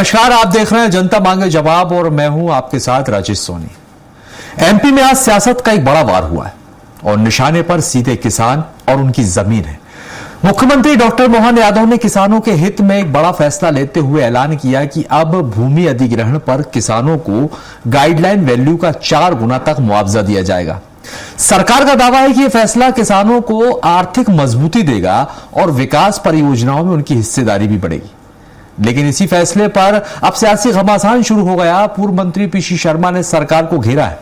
नमस्कार, आप देख रहे हैं जनता मांगे जवाब और मैं हूं आपके साथ राजेश सोनी। एमपी में आज सियासत का एक बड़ा वार हुआ है और निशाने पर सीधे किसान और उनकी जमीन है। मुख्यमंत्री डॉक्टर मोहन यादव ने किसानों के हित में एक बड़ा फैसला लेते हुए ऐलान किया कि अब भूमि अधिग्रहण पर किसानों को गाइडलाइन वैल्यू का 4 गुना तक मुआवजा दिया जाएगा। सरकार का दावा है कि यह फैसला किसानों को आर्थिक मजबूती देगा और विकास परियोजनाओं में उनकी हिस्सेदारी भी बढ़ेगी। लेकिन इसी फैसले पर अब सियासी घमासान शुरू हो गया। पूर्व मंत्री पीसी शर्मा ने सरकार को घेरा है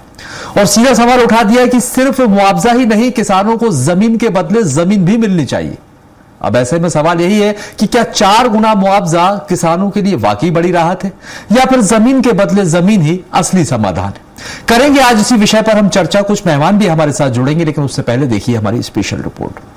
और सीधा सवाल उठा दिया कि सिर्फ मुआवजा ही नहीं, किसानों को जमीन के बदले जमीन भी मिलनी चाहिए। अब ऐसे में सवाल यही है कि क्या 4 गुना मुआवजा किसानों के लिए वाकई बड़ी राहत है या फिर जमीन के बदले जमीन ही असली समाधान है। करेंगे आज इसी विषय पर हम चर्चा। कुछ मेहमान भी हमारे साथ जुड़ेंगे, लेकिन उससे पहले देखिए हमारी स्पेशल रिपोर्ट।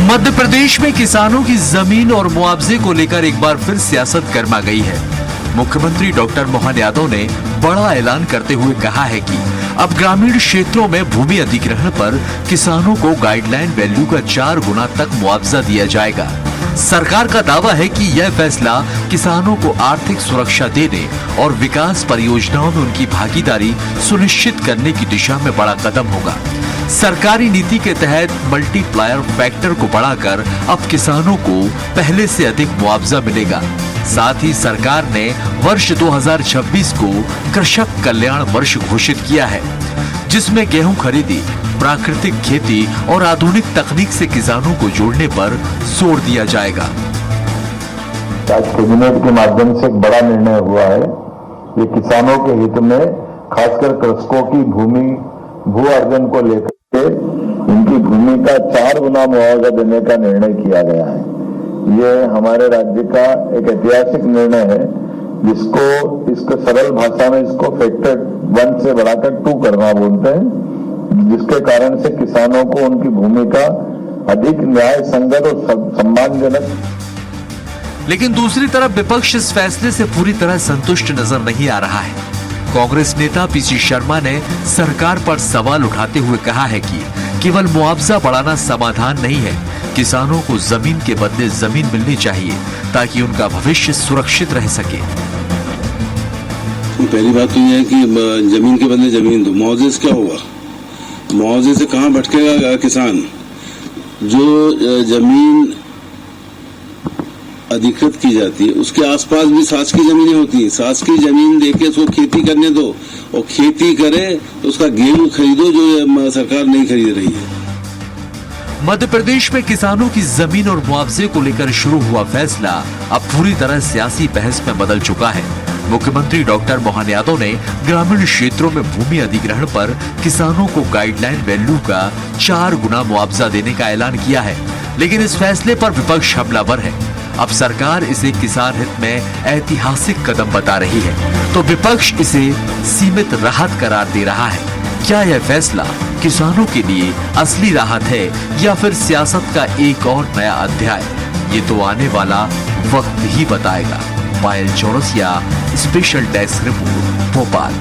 मध्य प्रदेश में किसानों की जमीन और मुआवजे को लेकर एक बार फिर सियासत गर्मा गई है। मुख्यमंत्री डॉक्टर मोहन यादव ने बड़ा ऐलान करते हुए कहा है कि अब ग्रामीण क्षेत्रों में भूमि अधिग्रहण पर किसानों को गाइडलाइन वैल्यू का 4 गुना तक मुआवजा दिया जाएगा। सरकार का दावा है कि यह फैसला किसानों को आर्थिक सुरक्षा देने और विकास परियोजनाओं में उनकी भागीदारी सुनिश्चित करने की दिशा में बड़ा कदम होगा। सरकारी नीति के तहत मल्टीप्लायर फैक्टर को बढ़ाकर अब किसानों को पहले से अधिक मुआवजा मिलेगा। साथ ही सरकार ने वर्ष 2026 को कृषक कल्याण वर्ष घोषित किया है, जिसमें गेहूं खरीदी, प्राकृतिक खेती और आधुनिक तकनीक से किसानों को जोड़ने पर जोर दिया जाएगा। आज कैबिनेट के माध्यम से एक बड़ा निर्णय हुआ है। ये किसानों के हित में, खासकर कृषकों की भू अर्जन को लेकर इनकी भूमि का 4 गुना मुआवजा देने का निर्णय किया गया है। ये हमारे राज्य का एक ऐतिहासिक निर्णय है, इसको सरल भाषा में इसको फैक्टर 1 से बढ़ाकर 2 करना बोलते हैं, जिसके कारण से किसानों को उनकी भूमि का अधिक न्याय संगत और सम्मानजनक। लेकिन दूसरी तरफ विपक्ष इस फैसले से पूरी तरह संतुष्ट नजर नहीं आ रहा है। कांग्रेस नेता पीसी शर्मा ने सरकार पर सवाल उठाते हुए कहा है कि केवल मुआवजा बढ़ाना समाधान नहीं है, किसानों को जमीन के बदले जमीन मिलनी चाहिए ताकि उनका भविष्य सुरक्षित रह सके। पहली बात तो यह है कि जमीन के बदले जमीन दो। मुआवजे से क्या होगा? मुआवजे से कहाँ भटकेगा किसान? जो जमीन अधिकृत की जाती है उसके आसपास भी शासकीय जमीनें होती हैं। शासकीय जमीन देके उसको खेती करने दो और खेती करे तो उसका गेहूं खरीदो जो सरकार नहीं खरीद रही है। मध्य प्रदेश में किसानों की जमीन और मुआवजे को लेकर शुरू हुआ फैसला अब पूरी तरह सियासी बहस में बदल चुका है। मुख्यमंत्री डॉक्टर मोहन यादव ने ग्रामीण क्षेत्रों में भूमि अधिग्रहण पर किसानों को गाइडलाइन वैल्यू का 4 गुना मुआवजा देने का ऐलान किया है, लेकिन इस फैसले पर विपक्ष हमलावर है। अब सरकार इसे किसान हित में ऐतिहासिक कदम बता रही है, तो विपक्ष इसे सीमित राहत करार दे रहा है। क्या यह फैसला किसानों के लिए असली राहत है या फिर सियासत का एक और नया अध्याय? ये तो आने वाला वक्त ही बताएगा। Payal Chaurasia, special desk report, Bhopal.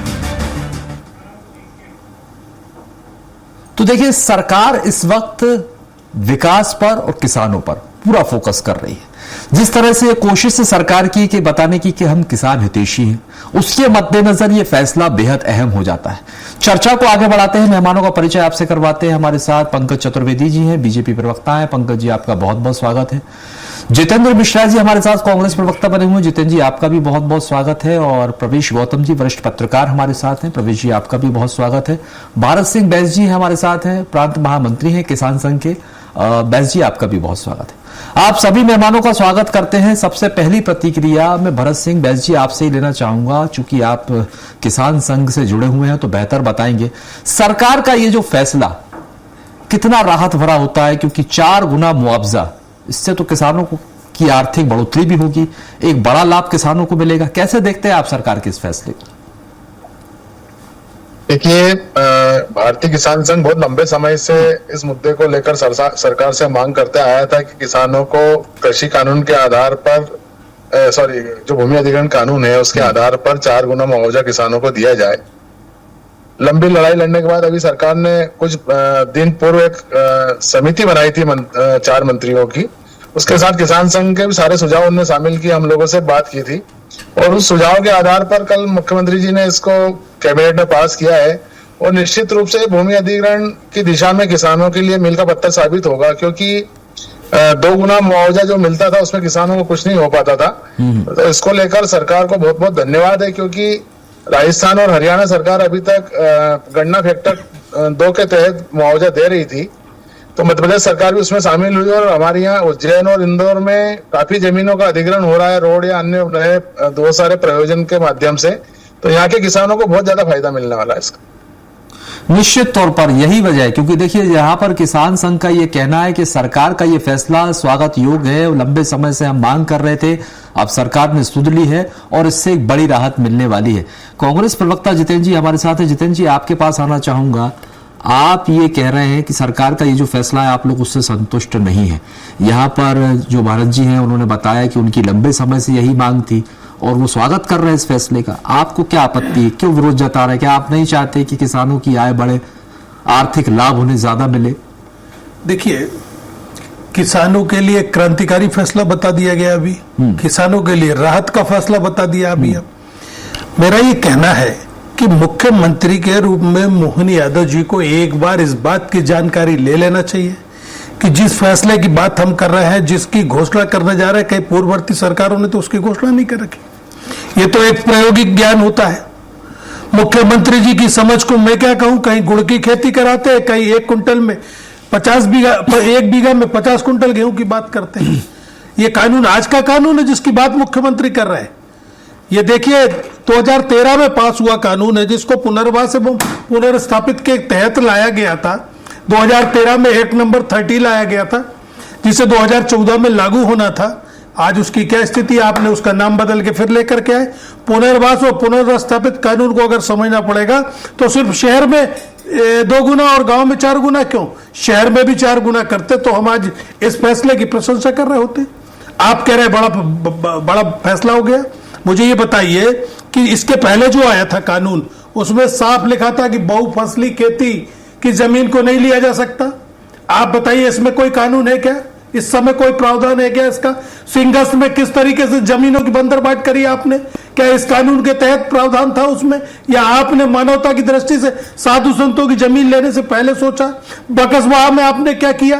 तो देखिए, सरकार इस वक्त विकास पर और किसानों पर पूरा फोकस कर रही है। जिस तरह से कोशिश से सरकार की कि बताने की कि हम किसान हितैषी हैं, उसके मद्देनजर यह फैसला बेहद अहम हो जाता है। चर्चा को आगे बढ़ाते हैं, मेहमानों का परिचय आपसे करवाते हैं। हमारे साथ पंकज चतुर्वेदी जी हैं, बीजेपी प्रवक्ता हैं। पंकज जी, आपका बहुत बहुत स्वागत है। जितेंद्र मिश्रा जी हमारे साथ कांग्रेस प्रवक्ता बने हुए। जितेंद्र जी, आपका भी बहुत बहुत स्वागत है। और प्रवेश गौतम जी, वरिष्ठ पत्रकार हमारे साथ हैं। प्रवेश जी, आपका भी बहुत स्वागत है। भारत सिंह बैस जी हमारे साथ हैं, प्रांत महामंत्री हैं किसान संघ के। बैस जी, आपका भी बहुत स्वागत है। आप सभी मेहमानों का स्वागत करते हैं। सबसे पहली प्रतिक्रिया मैं भरत सिंह बैस जी आपसे ही लेना चाहूंगा, चूंकि आप किसान संघ से जुड़े हुए हैं तो बेहतर बताएंगे सरकार का ये जो फैसला कितना राहत भरा होता है, क्योंकि 4 गुना मुआवजा, इससे तो किसानों को की आर्थिक बढ़ोतरी भी होगी, एक बड़ा लाभ किसानों को मिलेगा। कैसे देखते हैं आप सरकार के इस फैसले को? देखिए, भारतीय किसान संघ बहुत लंबे समय से इस मुद्दे को लेकर सरकार से मांग करते आया था कि किसानों को कृषि कानून के आधार पर जो भूमि अधिग्रहण कानून है उसके आधार पर 4 गुना मुआवजा किसानों को दिया जाए। लंबी लड़ाई लड़ने के बाद अभी सरकार ने कुछ दिन पूर्व एक समिति बनाई थी 4 मंत्रियों की। उसके साथ किसान संघ के भी सारे सुझाव उन्होंने शामिल किए, हम लोगों से बात की थी और उस सुझाव के आधार पर कल मुख्यमंत्री जी ने इसको कैबिनेट में पास किया है। और निश्चित रूप से भूमि अधिग्रहण की दिशा में किसानों के लिए मील का पत्थर साबित होगा, क्योंकि 2 गुना मुआवजा जो मिलता था उसमें किसानों को कुछ नहीं हो पाता था। तो इसको लेकर सरकार को बहुत बहुत धन्यवाद है, क्योंकि राजस्थान और हरियाणा सरकार अभी तक गन्ना फैक्टर 2 के तहत मुआवजा दे रही थी, तो मध्य प्रदेश सरकार भी उसमें शामिल हुई और हमारे यहाँ उज्जैन और इंदौर में काफी जमीनों का अधिग्रहण हो रहा है, रोड या अन्य नए बहुत सारे प्रयोजन के माध्यम से। तो यहाँ के किसानों को बहुत ज्यादा फायदा मिलने वाला है इसका। निश्चित तौर पर यही वजह है, क्योंकि देखिए यहाँ पर किसान संघ का ये कहना है कि सरकार का ये फैसला स्वागत योग्य है, लंबे समय से हम मांग कर रहे थे, अब सरकार ने सुध ली है और इससे एक बड़ी राहत मिलने वाली है। कांग्रेस प्रवक्ता जितेंद्र जी हमारे साथ है। जितेंद्र जी, आपके पास आना चाहूंगा। आप ये कह रहे हैं कि सरकार का ये जो फैसला है आप लोग उससे संतुष्ट नहीं है। यहाँ पर जो भारत जी हैं उन्होंने बताया कि उनकी लंबे समय से यही मांग थी और वो स्वागत कर रहे हैं इस फैसले का। आपको क्या आपत्ति है, क्यों विरोध जता रहे हैं? क्या आप नहीं चाहते कि किसानों की आय बढ़े, आर्थिक लाभ उन्हें ज्यादा मिले? देखिए, किसानों के लिए क्रांतिकारी फैसला बता दिया गया अभी, किसानों के लिए राहत का फैसला बता दिया अभी। अब मेरा ये कहना है कि मुख्यमंत्री के रूप में मोहन यादव जी को एक बार इस बात की जानकारी ले लेना चाहिए कि जिस फैसले की बात हम कर रहे हैं, जिसकी घोषणा करने जा रहे हैं, कई पूर्ववर्ती सरकारों ने तो उसकी घोषणा नहीं कर रखी। ये तो एक प्रायोगिक ज्ञान होता है। मुख्यमंत्री जी की समझ को मैं क्या कहूं, कहीं गुड़ की खेती कराते हैं, कहीं 1 कुंटल में 1 बीघा में 50 कुंटल गेहूं की बात करते हैं। ये कानून आज का कानून है जिसकी बात मुख्यमंत्री कर रहे हैं। ये देखिए 2013 में पास हुआ कानून है जिसको पुनर्वास एवं पुनर्स्थापित के तहत लाया गया था। 2013 में एक्ट नंबर 30 लाया गया था जिसे 2014 में लागू होना था। आज उसकी क्या स्थिति, आपने उसका नाम बदल के फिर लेकर के आए। पुनर्वास और पुनर्स्थापित कानून को अगर समझना पड़ेगा तो सिर्फ शहर में 2 गुना और गांव में 4 गुना क्यों, शहर में भी 4 गुना करते तो हम आज इस फैसले की प्रशंसा कर रहे होते। आप कह रहे बड़ा फैसला हो गया। मुझे ये बताइए कि इसके पहले जो आया था कानून उसमें साफ लिखा था कि बहुफसली खेती की जमीन को नहीं लिया जा सकता। आप बताइए इसमें कोई कानून है क्या, इस समय कोई प्रावधान है क्या इसका? सिंगस्त में किस तरीके से जमीनों की बंदरबाट करी आपने, क्या इस कानून के तहत प्रावधान था उसमें, या आपने मानवता की दृष्टि से साधु संतों की जमीन लेने से पहले सोचा? बकसवाहा में आपने क्या किया,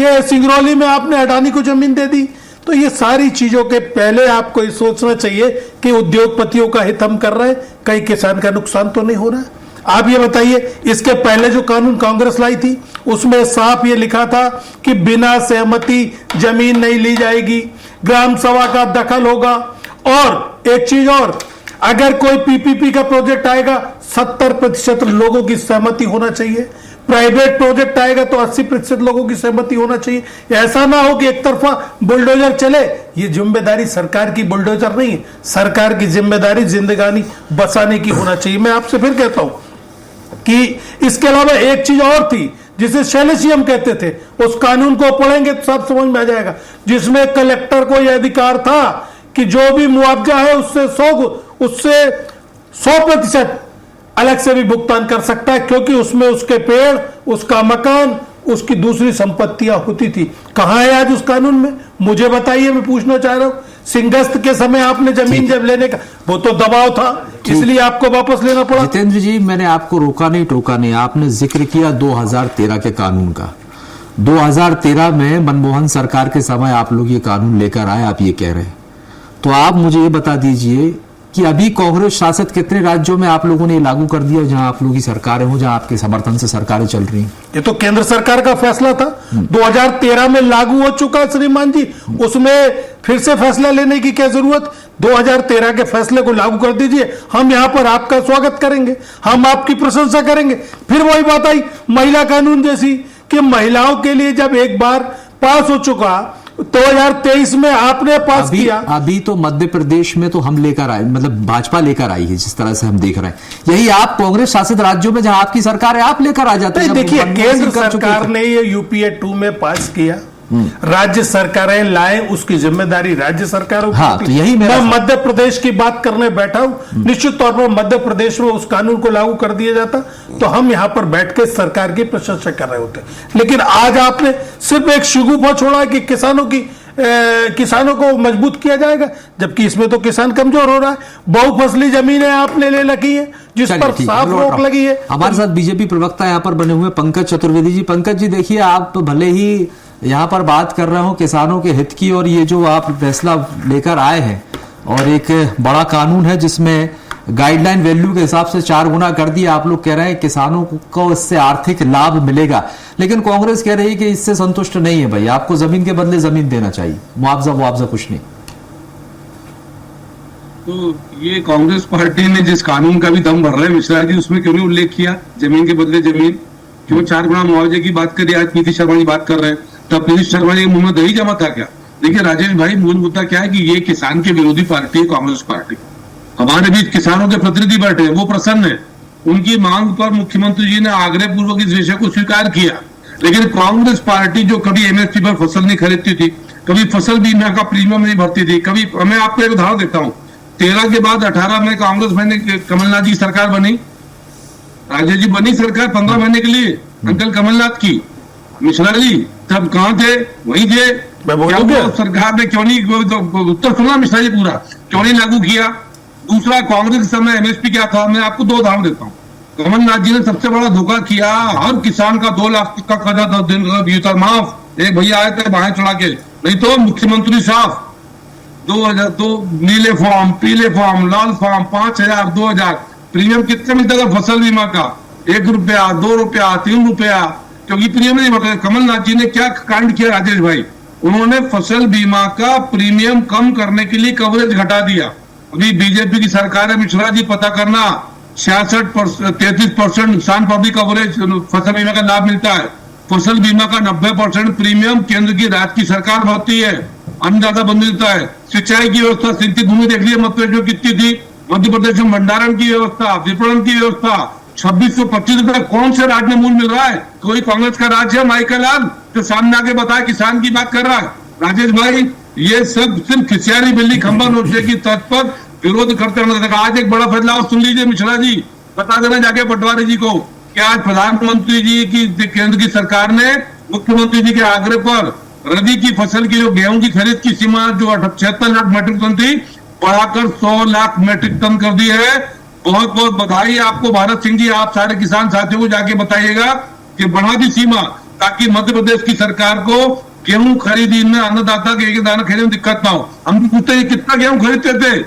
ये सिंगरौली में आपने अडानी को जमीन दे दी। तो ये सारी चीजों के पहले आपको ये सोचना चाहिए कि उद्योगपतियों का हित हम कर रहे हैं, कहीं किसान का नुकसान तो नहीं हो रहा है। आप ये बताइए, इसके पहले जो कानून कांग्रेस लाई थी उसमें साफ ये लिखा था कि बिना सहमति जमीन नहीं ली जाएगी, ग्राम सभा का दखल होगा। और एक चीज और, अगर कोई पीपीपी का प्रोजेक्ट आएगा 70% लोगों की सहमति होना चाहिए, प्राइवेट प्रोजेक्ट आएगा तो 80% लोगों की सहमति होना चाहिए। ऐसा ना हो कि एक तरफा बुलडोजर चले। ये जिम्मेदारी सरकार की बुलडोजर नहीं है, सरकार की जिम्मेदारी जिंदगानी बसाने की होना चाहिए। मैं आपसे फिर कहता हूं कि इसके अलावा एक चीज और थी जिसे शैलेशियम कहते थे, उस कानून को पढ़ेंगे तो सब समझ में आ जाएगा, जिसमें कलेक्टर को यह अधिकार था कि जो भी मुआवजा है उससे 100% अलग से भी भुगतान कर सकता है, क्योंकि उसमें उसके पेड़, उसका मकान, उसकी दूसरी संपत्तियां होती थी। कहां है आज उस कानून में, मुझे बताइए, मैं पूछना चाह रहा हूं। सिंगस्त के समय आपने जमीन जब लेने का, वो तो दबाव था, इसलिए आपको वापस लेना पड़ा। जितेंद्र जी, मैंने आपको रोका नहीं टोका नहीं, आपने जिक्र किया 2013 के कानून का। 2013 में मनमोहन सरकार के समय आप लोग ये कानून लेकर आए, आप ये कह रहे हैं। तो आप मुझे ये बता दीजिए कि अभी कांग्रेस शासित कितने राज्यों में आप लोगों ने लागू कर दिया, जहां आप लोगों की सरकारें हो, जहां आपके समर्थन से सरकारें चल रही हैं? ये तो केंद्र सरकार का फैसला था, 2013 में लागू हो चुका है श्रीमान जी, उसमें फिर से फैसला लेने की क्या जरूरत? 2013 के फैसले को लागू कर दीजिए, हम यहां पर आपका स्वागत करेंगे, हम आपकी प्रशंसा करेंगे। फिर वही बात आई महिला कानून जैसी, कि महिलाओं के लिए जब एक बार पास हो चुका 2023 में आपने पास किया। अभी तो मध्य प्रदेश में तो हम लेकर आए, मतलब भाजपा लेकर आई है, जिस तरह से हम देख रहे हैं। यही आप कांग्रेस शासित राज्यों में जहां आपकी सरकार है आप लेकर आ जाते हैं। देखिए, केंद्र सरकार ने ये यूपीए 2 में पास किया, राज्य सरकारें लाए, उसकी जिम्मेदारी राज्य सरकारों की हाँ, थी। तो यही मेरा मैं मध्य प्रदेश की बात करने बैठा हूं, निश्चित तौर पर मध्य प्रदेश में उस कानून को लागू कर दिया जाता तो हम यहां पर बैठ के सरकार की प्रशंसा कर रहे होते। लेकिन आज आपने सिर्फ एक शिगुफा छोड़ा कि किसानों को मजबूत किया जाएगा, जबकि इसमें तो किसान कमजोर हो रहा है। बहुफसली जमीनें आपने ले रखी है जिस पर साफ रोक लगी है। हमारे साथ बीजेपी प्रवक्ता यहाँ पर बने हुए पंकज चतुर्वेदी जी। पंकज जी देखिए, आप भले ही यहाँ पर बात कर रहे हो किसानों के हित की, और ये जो आप फैसला लेकर आए हैं और एक बड़ा कानून है जिसमें गाइडलाइन वैल्यू के हिसाब से 4 गुना कर दिया, आप लोग कह रहे हैं किसानों को इससे आर्थिक लाभ मिलेगा, लेकिन कांग्रेस कह रही है कि इससे संतुष्ट नहीं है। भाई आपको जमीन के बदले जमीन देना चाहिए, मुआवजा कुछ नहीं। तो ये कांग्रेस पार्टी ने जिस कानून का भी दम भर रहा है मिश्रा जी, उसमें क्यों नहीं उल्लेख किया जमीन के बदले जमीन? क्यों 4 गुना मुआवजे की बात करी? आज नीतीश शर्मा जी बात कर रहे हैं, तब नीतीश शर्मा जी के मुंह में दही जमा था क्या? देखिए राजेश भाई, मूल मुद्दा क्या है कि ये किसान के विरोधी पार्टी है कांग्रेस पार्टी। हमारे बीच किसानों के प्रतिनिधि बैठे हैं, वो प्रसन्न है। उनकी मांग पर मुख्यमंत्री जी ने आग्रह पूर्वक इस विषय को स्वीकार किया, लेकिन कांग्रेस पार्टी जो कभी एमएसपी पर फसल नहीं खरीदती थी, कभी फसल बीमा का प्रीमियम नहीं भरती थी, कभी, मैं आपको एक उदाहरण देता हूँ, 13 के बाद 18 में कांग्रेस में कमलनाथ जी सरकार बनी, राजेश जी बनी सरकार 15 महीने के लिए अंकल कमलनाथ की। मिश्रा जी तब कहाँ थे? वहीं थे। सरकार ने क्यों नहीं, उत्तर सुना मिश्रा जी पूरा, क्यों नहीं लागू किया? दूसरा, कांग्रेस के समय एमएसपी क्या था? मैं आपको 2 उदाहरण देता हूँ। कमलनाथ जी ने सबसे बड़ा धोखा किया, हर किसान का 2 लाख का कर्जा 10 दिन का माफ। एक भैया आए थे बाहें चढ़ा के, नहीं तो मुख्यमंत्री साहब 2002 नीले फॉर्म, पीले फॉर्म, लाल फॉर्म, 5000, 2000 प्रीमियम कितना मिलता था फसल बीमा का? 1 रुपया, 2 रुपया, 3 रुपया, क्योंकि प्रीमियम नहीं भरते। कमलनाथ जी ने क्या कांड किया राजेश भाई? उन्होंने फसल बीमा का प्रीमियम कम करने के लिए कवरेज घटा दिया। अभी बीजेपी की सरकार है मिश्रा जी, पता करना, 33% नुकसान पर भी कवरेज फसल बीमा का लाभ मिलता है। फसल बीमा का 90% प्रीमियम केंद्र की राज्य की सरकार भरती है, अन्नदाता बंद मिलता है। सिंचाई की व्यवस्था, सिंचित भूमि देख लिया मध्य प्रदेश में कितनी थी, मध्य प्रदेश में भंडारण की व्यवस्था, विपणन की व्यवस्था, 2625 रुपए कौन से राज्य में मूल मिल रहा है? कोई कांग्रेस का राज्य है माइकल लाल जो सामने आके बताया किसान की बात कर रहा है? राजेश भाई, ये सब सिर्फ खिसियारी बिल्ली खंबा नोचे की तर्ज पर विरोध करते रहना। आज एक बड़ा फैसला और सुन लीजिए मिश्रा जी, बता देना जाके पटवारी जी को कि आज प्रधानमंत्री जी की केंद्र की सरकार ने मुख्यमंत्री जी के आग्रह पर रबी की फसल की जो गेहूं की खरीद की सीमा जो 76 लाख मीट्रिक टन थी, बढ़ाकर 100 लाख मीट्रिक टन कर दी है। बहुत बहुत बधाई आपको भारत सिंह जी, आप सारे किसान साथियों को जाके बताइएगा कि बढ़ा दी सीमा, ताकि मध्य प्रदेश की सरकार को गेहूं खरीदी में, अन्नदाता के एक दाना खरीदने में दिक्कत ना हो। हम पूछते हैं कितना गेहूं खरीदते थे,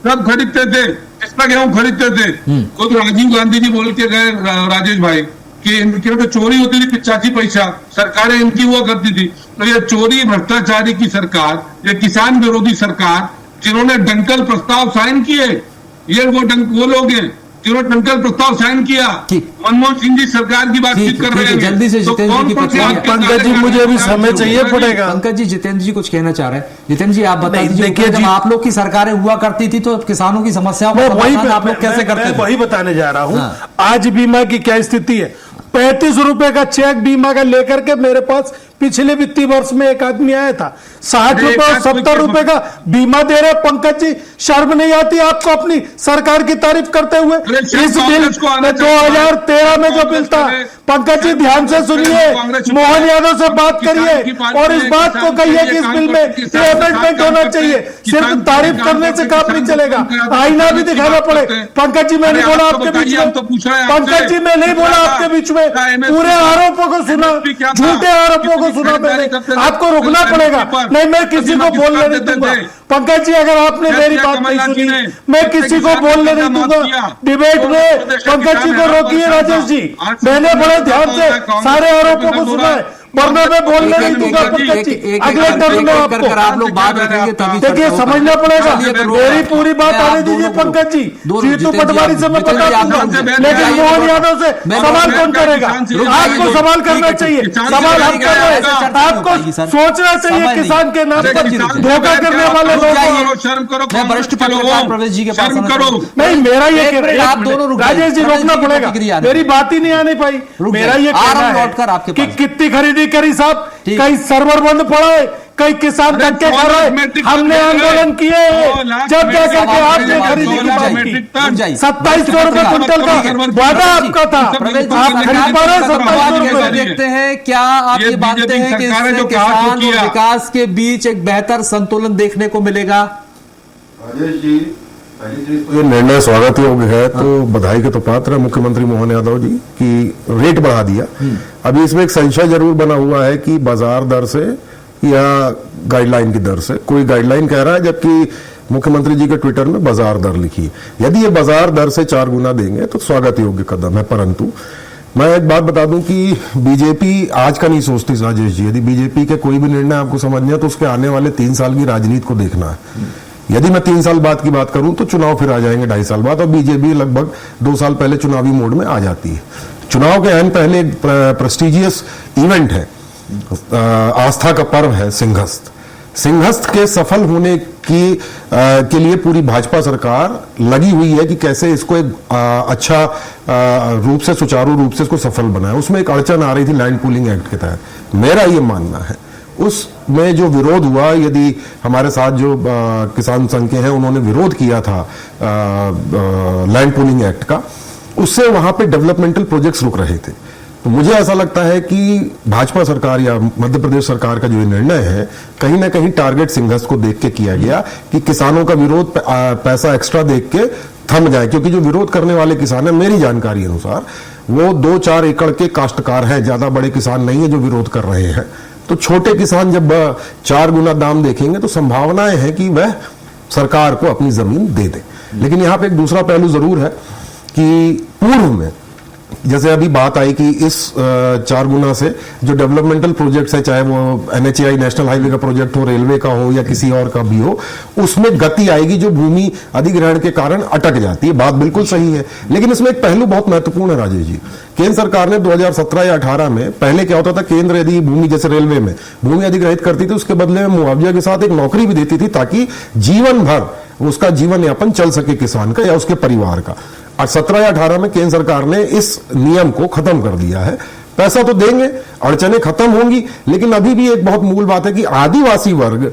कब खरीदते थे, कितना गेहूं खरीदते थे? खुद राजीव गांधी जी बोल के गए राजेश भाई कि इनकी तो चोरी होती थी 85 पैसा, सरकारें इनकी हुआ करती थी। तो ये चोरी भ्रष्टाचारी की सरकार, ये किसान विरोधी सरकार, जिन्होंने डंकल प्रस्ताव साइन किए, ये वो लोग हैं जिन्होंने डंकल प्रस्ताव साइन किया। मनमोहन सिंह जी सरकार की बातचीत कर रहे हैं। जल्दी से जितेंद्र जी पंकज जी, मुझे भी समय चाहिए पड़ेगा। पंकज जी, जितेंद्र जी कुछ कहना चाह रहे हैं। जितेंद्र जी आप बता दीजिए, जब आप लोग की सरकारें हुआ करती थी तो किसानों की समस्याओं को समाधान आप लोग कैसे करते थे? वही बताने जा रहा हूँ। आज बीमा की क्या स्थिति है? 35 रुपए का चेक बीमा का लेकर के मेरे पास पिछले वित्तीय वर्ष में एक आदमी आया था, 60 रुपए और 70 रुपए का बीमा दे रहे। पंकज जी, शर्म नहीं आती आपको अपनी सरकार की तारीफ करते हुए? इस बिल में 2013 में जो बिल था, पंकज जी ध्यान से सुनिए, मोहन यादव से बात करिए और इस बात को कहिए कि इस बिल में अमेंडमेंट होना चाहिए। सिर्फ तारीफ करने से काम नहीं चलेगा, आईना भी दिखाना पड़े। पंकज जी, मैं नहीं बोला आपके बीच में, पंकज जी मैं नहीं बोला आपके बीच में, पूरे आरोपों को सुना, झूठे आरोपों को सुना मैंने, आपको रुकना पड़ेगा। नहीं, मैं किसी को बोलने नहीं दूंगा। पंकज जी, अगर आपने मेरी बात नहीं सुनी, मैं किसी को बोलने नहीं दूंगा डिबेट में। पंकज जी को रोकिए राजेश जी, मैंने बड़े ध्यान से सारे आरोपों को सुना है, वरना मैं बोलने नहीं दूंगा। पंकज जी, अगले टर्न में आप लोग बात रखेंगे तभी देखिए, समझना पड़ेगा। मेरी पूरी बात आने दीजिए पंकज जी, जीतू पटवारी से मैं बता दूंगा, लेकिन मोहन यादव से सवाल कौन करेगा? आपको सवाल करना चाहिए, सवाल हम कर रहे हैं। आपको सोचना चाहिए किसान के नाम पर धोखा करने वाले लोगों को। वरिष्ठ पत्रकार प्रवेश जी के पास नहीं, मेरा ये आप दोनों राजेश जी रोकना पड़ेगा, मेरी बात ही नहीं आने पाई। मेरा ये कहना है कि कितनी खरीदी नहीं करी साहब, कहीं सर्वर बंद पड़ा है, कहीं किसान धक्के खा रहे हैं, हमने आंदोलन किए, जब जाकर के आपने खरीदी की बात की। 2700 रुपए क्विंटल का वादा आपका था, आप खरीद पा रहे 2700 रुपए। देखते हैं क्या आप ये मानते हैं कि इससे किसान और विकास के बीच एक बेहतर संतुलन देखने को मिलेगा? राजेश जी, ये निर्णय स्वागत योग्य है, तो बधाई के तो पात्र है मुख्यमंत्री मोहन यादव जी की रेट बढ़ा दिया। अभी इसमें एक संशय जरूर बना हुआ है कि बाजार दर से या गाइडलाइन की दर से, कोई गाइडलाइन कह रहा है जबकि मुख्यमंत्री जी के ट्विटर में बाजार दर लिखी है। यदि ये बाजार दर से 4 गुना देंगे तो स्वागत योग्य कदम है, परंतु मैं एक बात बता दूं कि बीजेपी आज का नहीं सोचती राजेश जी। यदि बीजेपी के कोई भी निर्णय आपको समझना है तो उसके आने वाले 3 साल की राजनीति को देखना है। यदि मैं 3 साल बाद की बात करूं तो चुनाव फिर आ जाएंगे 2.5 साल बाद, और बीजेपी लगभग 2 साल पहले चुनावी मोड में आ जाती है। चुनाव के एन पहले एक प्रेस्टिजियस इवेंट है, आस्था का पर्व है सिंहस्थ। सिंहस्थ के सफल होने की के लिए पूरी भाजपा सरकार लगी हुई है कि कैसे इसको एक अच्छा रूप से, सुचारू रूप से इसको सफल बनाए। उसमें एक अड़चन आ रही थी लैंड पूलिंग एक्ट के तहत। मेरा ये मानना है उसमें जो विरोध हुआ, यदि हमारे साथ जो किसान संघ के हैं उन्होंने विरोध किया था लैंड पूलिंग एक्ट का, उससे वहां पे डेवलपमेंटल प्रोजेक्ट्स रुक रहे थे। तो मुझे ऐसा लगता है कि भाजपा सरकार या मध्य प्रदेश सरकार का जो निर्णय है कहीं ना कहीं टारगेट सिंहस्थ को देख के किया गया कि किसानों का विरोध पैसा एक्स्ट्रा देख के थम जाए, क्योंकि जो विरोध करने वाले किसान है मेरी जानकारी अनुसार वो 2-4 एकड़ के काश्तकार हैं, ज्यादा बड़े किसान नहीं है जो विरोध कर रहे हैं। तो छोटे किसान जब 4 गुना दाम देखेंगे तो संभावनाएं हैं कि वह सरकार को अपनी जमीन दे दे। लेकिन यहां पे एक दूसरा पहलू जरूर है कि पूर्व में जैसे अभी बात आई कि इस 4 गुना से जो डेवलपमेंटल प्रोजेक्ट्स है, चाहे वो NHAI नेशनल हाईवे का प्रोजेक्ट हो, रेलवे का हो या किसी और का भी हो, उसमें गति आएगी जो भूमि अधिग्रहण के कारण अटक जाती है। बात बिल्कुल सही है, लेकिन इसमें एक पहलू बहुत महत्वपूर्ण है राजेश जी। केंद्र सरकार ने 2017 या 18 में, पहले क्या होता था, केंद्र यदि भूमि जैसे रेलवे में भूमि अधिग्रहित करती थी उसके बदले में मुआवजा के साथ एक नौकरी भी देती थी ताकि जीवन भर उसका जीवन यापन चल सके किसान का या उसके परिवार का। और 17 या 18 में केंद्र सरकार ने इस नियम को खत्म कर दिया है। पैसा तो देंगे, अड़चनें खत्म होंगी, लेकिन अभी भी एक बहुत मूल बात है कि आदिवासी वर्ग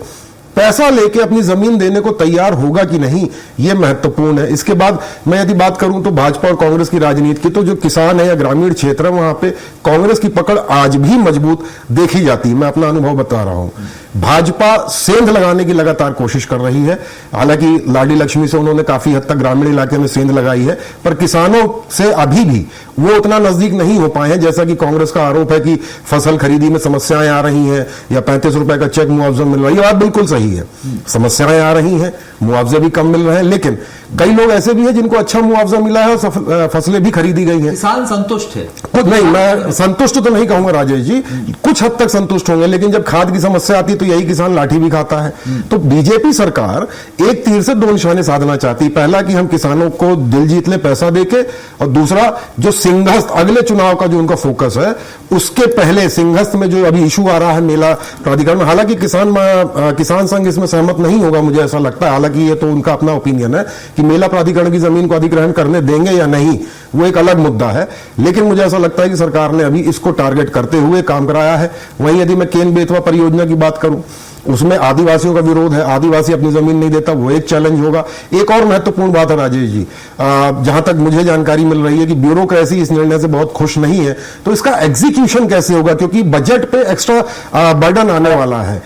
पैसा लेके अपनी जमीन देने को तैयार होगा कि नहीं, यह महत्वपूर्ण है। इसके बाद मैं यदि बात करूं तो भाजपा और कांग्रेस की राजनीति की, तो जो किसान है या ग्रामीण क्षेत्र है वहां पे कांग्रेस की पकड़ आज भी मजबूत देखी जाती है। मैं अपना अनुभव बता रहा हूं। भाजपा सेंध लगाने की लगातार कोशिश कर रही है, हालांकि लाडली लक्ष्मी से उन्होंने काफी हद तक ग्रामीण इलाके में सेंध लगाई है, पर किसानों से अभी भी वो उतना नजदीक नहीं हो पाए हैं। जैसा कि कांग्रेस का आरोप है कि फसल खरीदी में समस्याएं आ रही हैं या 35 रुपए का चेक मुआवजा मिल रहा है, ये बात बिल्कुल सही है। समस्याएं आ रही हैं, मुआवजे भी कम मिल रहे हैं, लेकिन कई लोग ऐसे भी हैं जिनको अच्छा मुआवजा मिला है और फसलें भी खरीदी गई हैं। किसान संतुष्ट है? कुछ नहीं, मैं संतुष्ट तो नहीं कहूंगा राजेश जी, कुछ हद तक संतुष्ट होंगे, लेकिन जब खाद की समस्या आती है तो यही किसान लाठी भी खाता है। तो बीजेपी सरकार एक तीर से 2 निशाने साधना चाहती है। पहला कि हम किसानों को दिल जीत ले पैसा देके, और दूसरा जो सिंहस्थ अगले चुनाव का जो उनका फोकस है, उसके पहले सिंहस्थ में जो अभी इशू आ रहा है मेला प्राधिकरण में, हालांकि किसान संघ इसमें सहमत नहीं होगा मुझे ऐसा लगता है, हालांकि ये तो उनका अपना ओपिनियन है कि मेला प्राधिकरण की जमीन को अधिग्रहण करने देंगे या नहीं, वो एक अलग मुद्दा है। लेकिन मुझे ऐसा लगता है कि सरकार ने अभी इसको टारगेट करते हुए काम कराया है। वहीं यदि मैं केन बेतवा परियोजना की बात करूं, उसमें आदिवासियों का विरोध है, आदिवासी अपनी जमीन नहीं देता, वो एक चैलेंज होगा। एक और महत्वपूर्ण बात है राजेश जी, जहां तक मुझे जानकारी मिल रही है कि ब्यूरोक्रेसी इस निर्णय से बहुत खुश नहीं है, तो इसका एग्जीक्यूशन कैसे होगा, क्योंकि बजट पे एक्स्ट्रा बर्डन आने वाला है।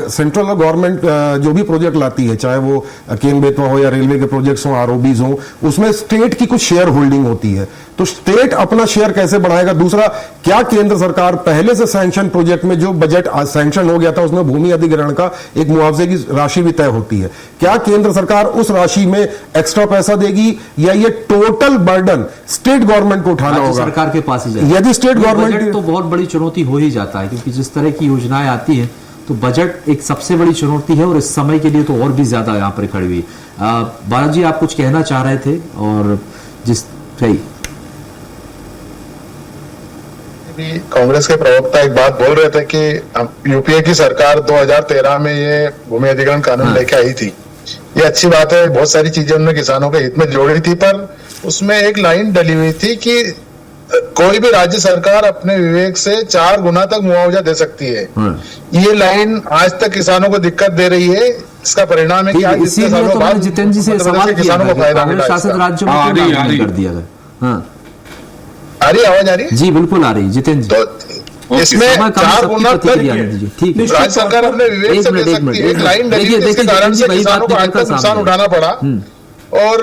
सेंट्रल गवर्नमेंट जो भी प्रोजेक्ट लाती है, चाहे वो केन बेतवा हो या रेलवे के प्रोजेक्ट्स हो, आरओबीज हो, उसमें स्टेट की कुछ शेयर होल्डिंग होती है, तो स्टेट अपना शेयर कैसे बढ़ाएगा। दूसरा, क्या केंद्र सरकार पहले से सैंक्शन प्रोजेक्ट में जो बजट सैंक्शन हो गया था उसमें भूमि अधिग्रहण का एक मुआवजे की राशि भी तय होती है, क्या केंद्र सरकार उस राशि में एक्स्ट्रा पैसा देगी या ये टोटल बर्डन स्टेट गवर्नमेंट को उठाना होगा, सरकार के पास ही जाएगा। यदि स्टेट गवर्नमेंट, तो बहुत बड़ी चुनौती हो ही जाता है, क्योंकि जिस तरह की योजनाएं आती है तो बजट एक सबसे बड़ी चुनौती है, और इस समय के लिए तो और भी ज्यादा यहां पर खड़ी हुई। बालाजी, आप कुछ कहना चाह रहे थे? और जिस कांग्रेस के प्रवक्ता एक बात बोल रहे थे कि यूपीए की सरकार 2013 में ये भूमि अधिग्रहण कानून लेके आई थी। ये अच्छी बात है, बहुत सारी चीजें उन्होंने किसानों के हित में जोड़ी थी, पर उसमें एक लाइन डली हुई थी कि कोई भी राज्य सरकार अपने विवेक से 4 गुना तक मुआवजा दे सकती है। ये लाइन आज तक किसानों को दिक्कत दे रही है। इसका परिणाम है कि आज इतने सालों बाद जितेंद्र जी से सवाल किसानों को फायदा मिला। शासित राज्यों में कर दिया गया। आ रही आवाज आ रही है? जी बिल्कुल आ रही जितेंद्र जी। तो इसमें 4 गुना तक राज्य सरकार अपने विवेक से दे सकती है। एक लाइन डली थी, जिसके कारण से किसानों को आज तक नुकसान उठाना पड़ा। और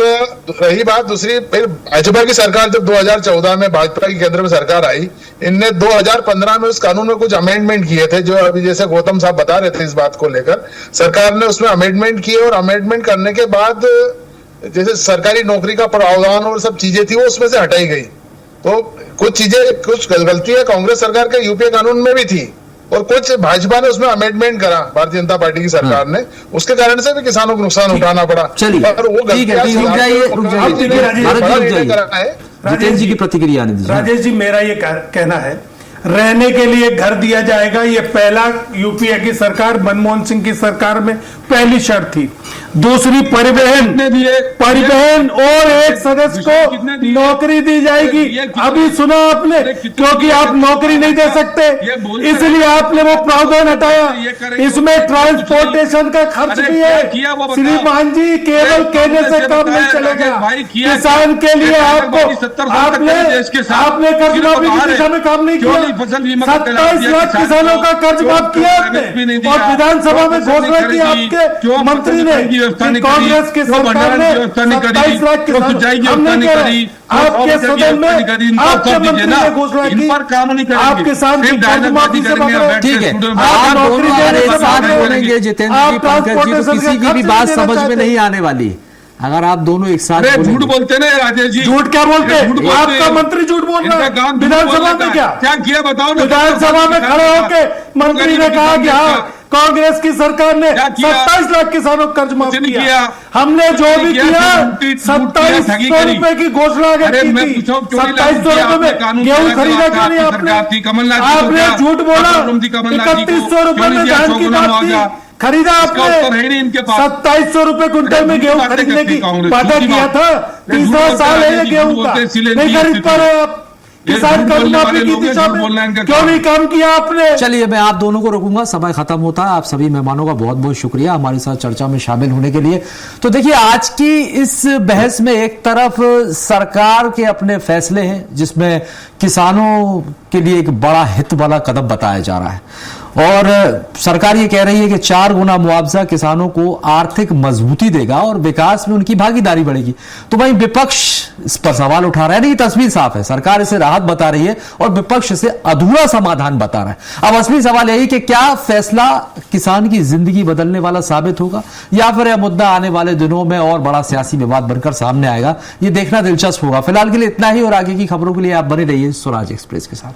रही बात दूसरी, फिर भाजपा की सरकार जब 2014 में भाजपा की केंद्र में सरकार आई, इनने 2015 में उस कानून में कुछ अमेंडमेंट किए थे, जो अभी जैसे गौतम साहब बता रहे थे इस बात को लेकर, सरकार ने उसमें अमेंडमेंट किए और अमेंडमेंट करने के बाद जैसे सरकारी नौकरी का प्रावधान और सब चीजें थी वो उसमें से हटाई गई। तो कुछ चीजें, कुछ गलतियां कांग्रेस सरकार के यूपीए कानून में भी थी और कुछ भाजपा ने उसमें अमेंडमेंट करा, भारतीय जनता पार्टी की सरकार ने, उसके कारण से भी किसानों को नुकसान उठाना पड़ा। चलिए जितेंद्र जी की प्रतिक्रिया आने दीजिए। राजेश जी, मेरा ये कहना है, रहने के लिए घर दिया जाएगा, ये पहला यूपीए की सरकार, मनमोहन सिंह की सरकार में पहली शर्त थी। दूसरी, परिवहन और एक सदस्य को नौकरी दी जाएगी। अभी सुना आपने, क्योंकि आप नौकरी नहीं दे सकते इसलिए आपने वो प्रावधान हटाया। इसमें ट्रांसपोर्टेशन का खर्च भी है। श्रीमान जी, केवल कहने से काम नहीं चलेगा। किसान के लिए आपने कर्ज माफी की दिशा में काम नहीं किया। 27 लाख किसानों का कर्ज माफ किया आपने और विधानसभा में घोषणा की आपके मंत्री ने, कांग्रेस की सरकार ने 27 लाख किसानों, हमने आपके सदन में आपके मंत्री ने घोषणा की आप किसान की कर्ज माफी से मांग रहे हैं। ठीक है, आप नौकरी देने से मांग बोलेंगे जितेंद्र जी, पंकज जी, तो किसी की भी बात समझ में नहीं आने वाली अगर आप दोनों एक साथ झूठ बोलते ना राजेश जी। झूठ क्या बोलते हैं? आपका मंत्री झूठ बोल रहा है विधानसभा में। क्या किया बताओ ना। विधानसभा में खड़े होके मंत्री ने कहा कि हाँ, कांग्रेस की सरकार ने 27 लाख किसानों को कर्ज माफ किया। हमने जो भी किया 2700 रुपए की घोषणा की थी। 2700 रुपए में गेहूं खरीदा क्यों नहीं आपने? आपने झूठ बोला। 3100 रुपए में धान की बात थी, खरीदा आपने। 2700 रुपए क्विंटल में गेहूं खरीदने की वादा किया था। तीसरा साल है ये गेहूं का, नहीं खरीद पा रहे आप। किसान कर्ज माफी की दिशा में क्यों नहीं काम किया आपने? चलिए, मैं आप दोनों को रोकूंगा, समय खत्म होता है। आप सभी मेहमानों का बहुत बहुत शुक्रिया हमारे साथ चर्चा में शामिल होने के लिए। तो देखिए, आज की इस बहस में एक तरफ सरकार के अपने फैसले हैं जिसमें किसानों के लिए एक बड़ा हित वाला कदम बताया जा रहा है और सरकार ये कह रही है कि 4 गुना मुआवजा किसानों को आर्थिक मजबूती देगा और विकास में उनकी भागीदारी बढ़ेगी। तो वहीं विपक्ष इस पर सवाल उठा रहा है। नहीं, तस्वीर साफ है, सरकार इसे राहत बता रही है और विपक्ष इसे अधूरा समाधान बता रहा है। अब असली सवाल यही कि क्या फैसला किसान की जिंदगी बदलने वाला साबित होगा या फिर यह मुद्दा आने वाले दिनों में और बड़ा सियासी विवाद बनकर सामने आएगा, ये देखना दिलचस्प होगा। फिलहाल के लिए इतना ही और आगे की खबरों के लिए आप बने रहिए स्वराज एक्सप्रेस के साथ।